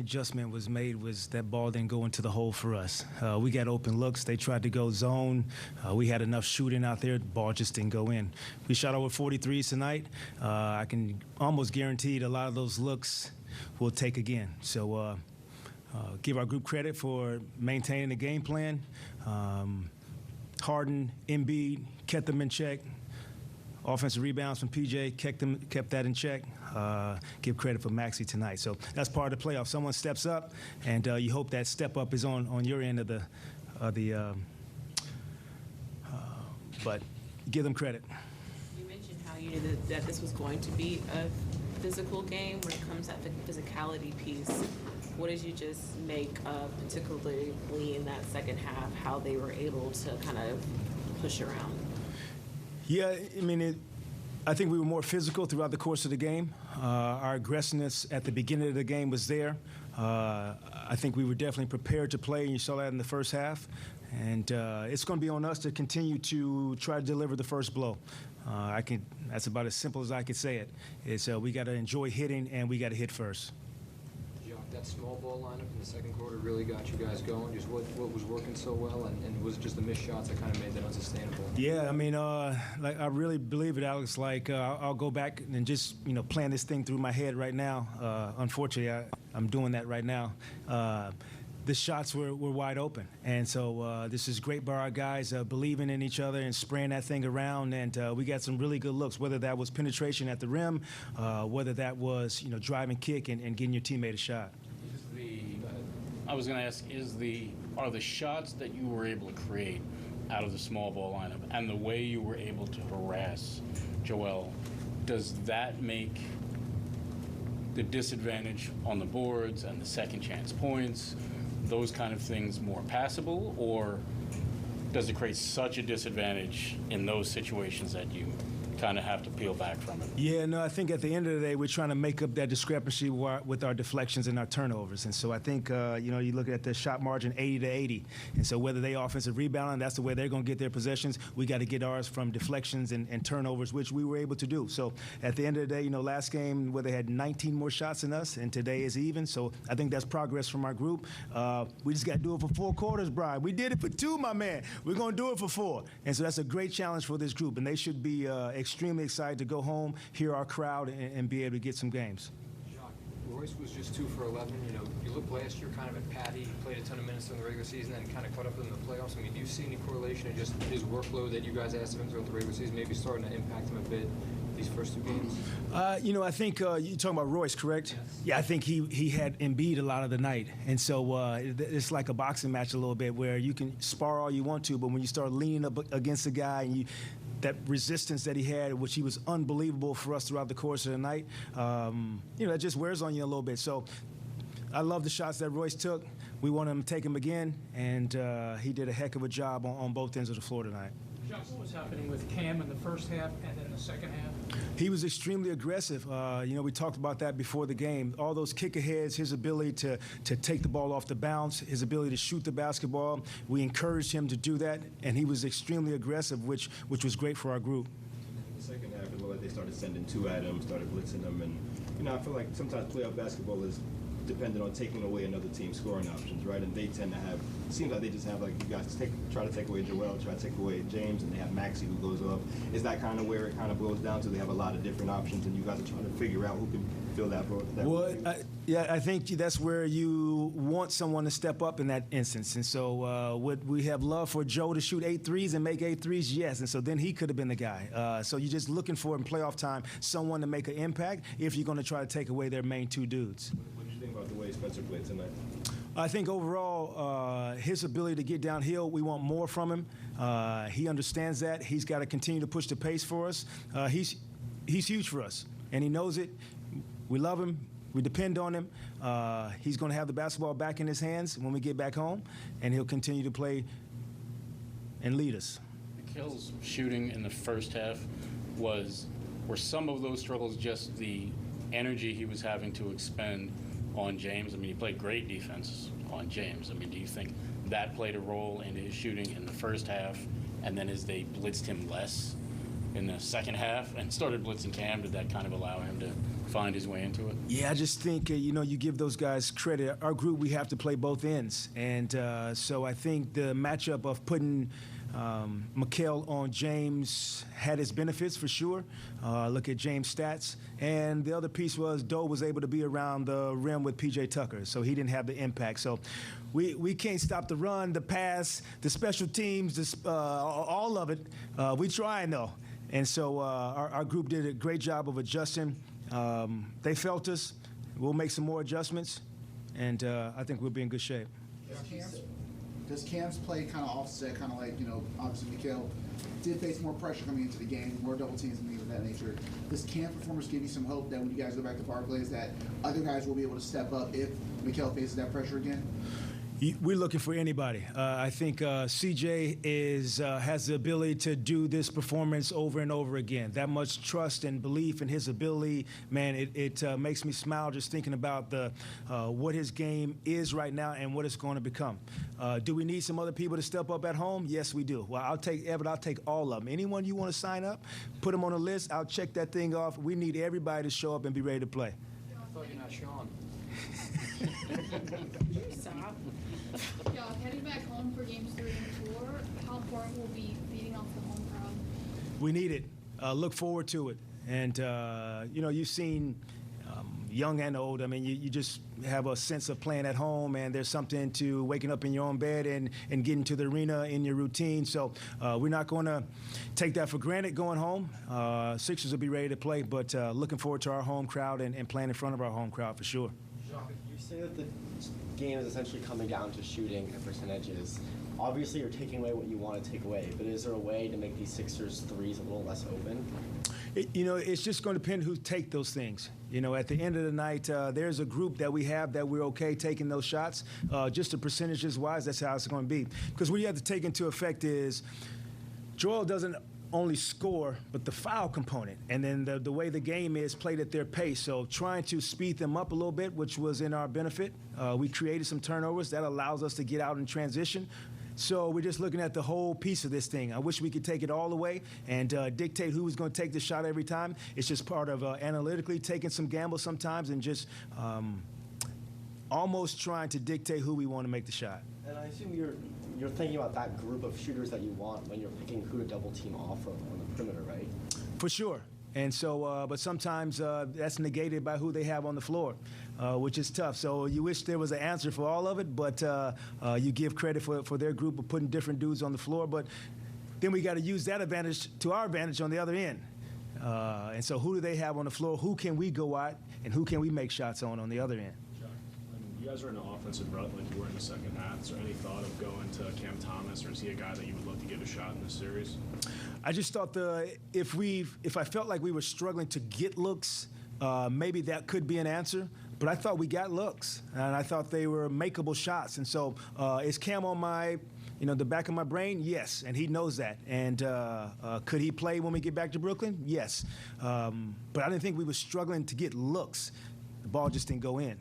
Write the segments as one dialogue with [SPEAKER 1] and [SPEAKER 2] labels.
[SPEAKER 1] adjustment was made was that ball didn't go into the hole for us. We got open looks. They tried to go zone. We had enough shooting out there. The ball just didn't go in. We shot over 43s tonight. I can almost guarantee that a lot of those looks we'll take again. So give our group credit for maintaining the game plan. Harden, Embiid, kept them in check. Offensive rebounds from PJ, kept that in check. Give credit for Maxey tonight. So that's part of the playoff. Someone steps up, and you hope that step up is on your end of the but give them credit.
[SPEAKER 2] You mentioned how you knew that this was going to be a physical game when it comes to the physicality piece. What did you just make particularly in that second half, how they were able to kind of push around?
[SPEAKER 1] Yeah, I mean, I think we were more physical throughout the course of the game. Our aggressiveness at the beginning of the game was there. I think we were definitely prepared to play, and you saw that in the first half. And it's going to be on us to continue to try to deliver the first blow. That's about as simple as I could say it. We got to enjoy hitting, and we got to hit first.
[SPEAKER 3] Jacque, that small ball lineup in the second quarter really got you guys going. Just what was working so well, and was it just the missed shots that kind of made that unsustainable?
[SPEAKER 1] Yeah, I mean, like I really believe it, Alex. Like I'll go back and just plan this thing through my head right now. Unfortunately, I'm doing that right now. The shots were wide open, and so this is great by our guys believing in each other and spraying that thing around, and we got some really good looks, whether that was penetration at the rim, whether that was driving kick and getting your teammate a shot.
[SPEAKER 4] I was going to ask, are the shots that you were able to create out of the small ball lineup and the way you were able to harass Joel, does that make the disadvantage on the boards and the second chance points, those kind of things, more passable, or does it create such a disadvantage in those situations that you kind of have to peel back from it?
[SPEAKER 1] Yeah, no, I think at the end of the day, we're trying to make up that discrepancy with our deflections and our turnovers. And so I think, you look at the shot margin 80 to 80. And so whether they offensive rebounding, that's the way they're going to get their possessions. We got to get ours from deflections and turnovers, which we were able to do. So at the end of the day, last game where they had 19 more shots than us, and today is even. So I think that's progress from our group. We just got to do it for 4 quarters, Brian. We did it for 2, my man. We're going to do it for 4. And so that's a great challenge for this group, and they should be extremely excited to go home, hear our crowd, and be able to get some games.
[SPEAKER 3] Jacque, Royce was just 2 for 11. You looked last year kind of at Patty. He played a ton of minutes in the regular season and kind of caught up in the playoffs. I mean, do you see any correlation in just his workload that you guys asked of him throughout the regular season, maybe starting to impact him a bit these first 2 games?
[SPEAKER 1] I think you're talking about Royce, correct?
[SPEAKER 3] Yes.
[SPEAKER 1] Yeah, I think he had Embiid a lot of the night. And so it's like a boxing match a little bit where you can spar all you want to, but when you start leaning up against a guy and that resistance that he had, which he was unbelievable for us throughout the course of the night, that just wears on you a little bit. So I love the shots that Royce took. We want him to take them again, and he did a heck of a job on both ends of the floor tonight.
[SPEAKER 5] Jacque, what was happening with Cam in the first half and then the second half?
[SPEAKER 1] He was extremely aggressive. We talked about that before the game. All those kick-aheads, his ability to take the ball off the bounce, his ability to shoot the basketball. We encouraged him to do that, and he was extremely aggressive, which was great for our group.
[SPEAKER 6] In the second half, it looked like they started sending 2 at him, started blitzing them, and I feel like sometimes playoff basketball is dependent on taking away another team's scoring options, right? And they tend to have, it seems like they just have, like, you guys try to take away Joel, try to take away James, and they have Maxey who goes off. Is that kind of where it kind of boils down to? They have a lot of different options, and you guys are trying to figure out who can fill that role?
[SPEAKER 1] I think that's where you want someone to step up in that instance. And so would we have love for Joe to shoot 8 threes and make 8 threes? Yes. And so then he could have been the guy. So you're just looking for, in playoff time, someone to make an impact if you're going to try to take away their main 2 dudes.
[SPEAKER 6] What did you think about the way Spencer played tonight?
[SPEAKER 1] I think overall, his ability to get downhill, we want more from him. He understands that. He's got to continue to push the pace for us. He's huge for us, and he knows it. We love him. We depend on him. He's going to have the basketball back in his hands when we get back home, and he'll continue to play and lead us.
[SPEAKER 4] Mikhal's shooting in the first half were some of those struggles just the energy he was having to expend on James? I mean, he played great defense on James. I mean, do you think that played a role in his shooting in the first half, and then as they blitzed him less, in the second half and started blitzing Cam. Did that kind of allow him to find his way into it?
[SPEAKER 1] Yeah, I just think, you give those guys credit. Our group, we have to play both ends. And so I think the matchup of putting Mikael on James had its benefits for sure. Look at James' stats. And the other piece was Doe was able to be around the rim with P.J. Tucker, so he didn't have the impact. So we can't stop the run, the pass, the special teams, all of it. We trying, though. And so our group did a great job of adjusting. They felt us. We'll make some more adjustments, and I think we'll be in good shape.
[SPEAKER 7] Does Cam's play kind of offset, kind of like, obviously Mikael did face more pressure coming into the game, more double teams and things of that nature. Does Cam's performance give you some hope that when you guys go back to Barclays that other guys will be able to step up if Mikael faces that pressure again?
[SPEAKER 1] We're looking for anybody. I think CJ has the ability to do this performance over and over again. That much trust and belief in his ability, man, it makes me smile just thinking about what his game is right now and what it's going to become. Do we need some other people to step up at home? Yes, we do. Well, I'll take all of them. Anyone you want to sign up, put them on a list. I'll check that thing off. We need everybody to show up and be ready to play.
[SPEAKER 3] I thought you're not Sean.
[SPEAKER 2] Stop.
[SPEAKER 8] Yeah, heading back home for games 3 and 4, how important will be feeding off the home crowd?
[SPEAKER 1] We need it. Look forward to it. And, you've seen young and old. I mean, you just have a sense of playing at home, and there's something to waking up in your own bed and getting to the arena in your routine. So we're not going to take that for granted going home. Sixers will be ready to play, but looking forward to our home crowd and playing in front of our home crowd for sure.
[SPEAKER 9] You say that the game is essentially coming down to shooting and percentages. Obviously, you're taking away what you want to take away, but is there a way to make these Sixers threes a little less open?
[SPEAKER 1] It's just going to depend who take those things. At the end of the night, there's a group that we have that we're okay taking those shots. Just the percentages-wise, that's how it's going to be. Because what you have to take into effect is Joel doesn't only score, but the foul component, and then the way the game is played at their pace. So trying to speed them up a little bit, which was in our benefit. We created some turnovers. That allows us to get out in transition. So we're just looking at the whole piece of this thing. I wish we could take it all away and dictate who was going to take the shot every time. It's just part of analytically taking some gambles sometimes and just almost trying to dictate who we want to make the shot.
[SPEAKER 9] And I assume you're thinking about that group of shooters that you want when you're picking who to double team off of on the perimeter, right?
[SPEAKER 1] For sure. And so, but sometimes that's negated by who they have on the floor, which is tough. So you wish there was an answer for all of it, but you give credit for their group of putting different dudes on the floor. But then we got to use that advantage to our advantage on the other end. And so who do they have on the floor? Who can we go at, and who can we make shots on the other end?
[SPEAKER 10] You guys are in an offensive rut like you were in the second half. Is there any thought of going to Cam Thomas, or is he a guy that you would love to give a shot in this series?
[SPEAKER 1] I just thought if I felt like we were struggling to get looks, maybe that could be an answer. But I thought we got looks, and I thought they were makeable shots. And so is Cam on my, the back of my brain? Yes, and he knows that. And could he play when we get back to Brooklyn? Yes. But I didn't think we were struggling to get looks. The ball just didn't go in.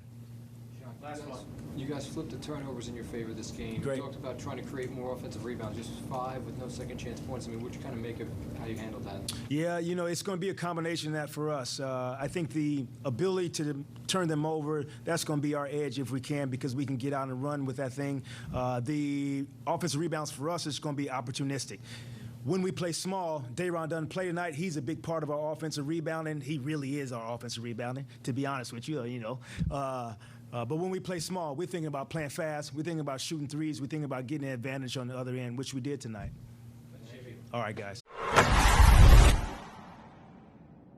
[SPEAKER 3] Last one. You guys flipped the turnovers in your favor this game.
[SPEAKER 1] Great.
[SPEAKER 3] You talked about trying to create more offensive rebounds, just 5 with no second chance points. I mean, what you kind of make of how you handled that? Yeah,
[SPEAKER 1] it's going to be a combination of that for us. I think the ability to turn them over, that's going to be our edge if we can, because we can get out and run with that thing. The offensive rebounds for us is going to be opportunistic. When we play small, Day'Ron doesn't play tonight. He's a big part of our offensive rebounding. He really is our offensive rebounding, to be honest with you, But when we play small, we're thinking about playing fast. We're thinking about shooting threes. We're thinking about getting an advantage on the other end, which we did tonight. All right, guys.